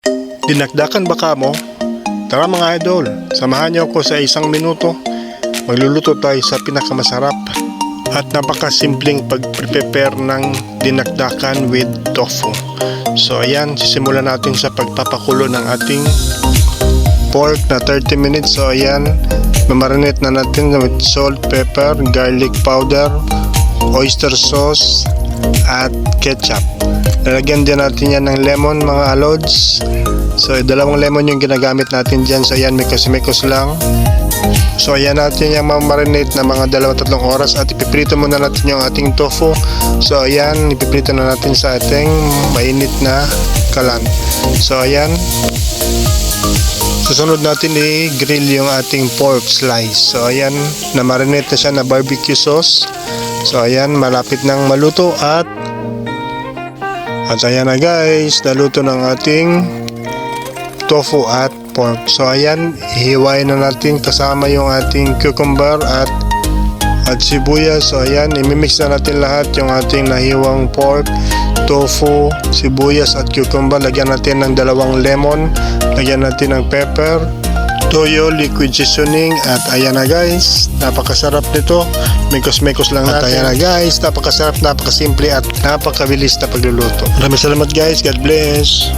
Dinakdakan ba kamo? Tara mga idol, samahan niyo ako sa 1 minuto. Magluluto tayo sa pinakamasarap at napakasimpleng pag-prepare ng dinakdakan with tofu. So ayan, sisimulan natin sa pagpapakulo ng ating pork na 30 minutes. So ayan, mamarinate na natin with salt, pepper, garlic powder, oyster sauce at ketchup. Lalagyan din natin yan ng lemon mga alods. So 2 lemon yung ginagamit natin dyan. So ayan, mikos-mikos lang. So ayan natin yung mamarinate na mga 2-3 oras at ipiprito muna natin yung ating tofu. So ayan, ipiprito na natin sa ating mainit na kalan. So ayan, susunod natin i-grill yung ating pork slice. So ayan, na-marinate na siya na barbecue sauce. So ayan, malapit nang maluto at ayan na guys, naluto ng ating tofu at pork. So ayan, ihiwain na natin kasama yung ating cucumber at sibuyas. So ayan, imimix na natin lahat yung ating nahiwang pork, tofu, sibuyas at cucumber. Lagyan natin ng 2 lemon, lagyan natin ng pepper, toyo, liquid seasoning at ayan na guys, napakasarap nito. Mikos-mikos lang natin. At ayan na guys, napakasarap, napakasimple at napakabilis na pagluluto. Maraming salamat guys, God bless.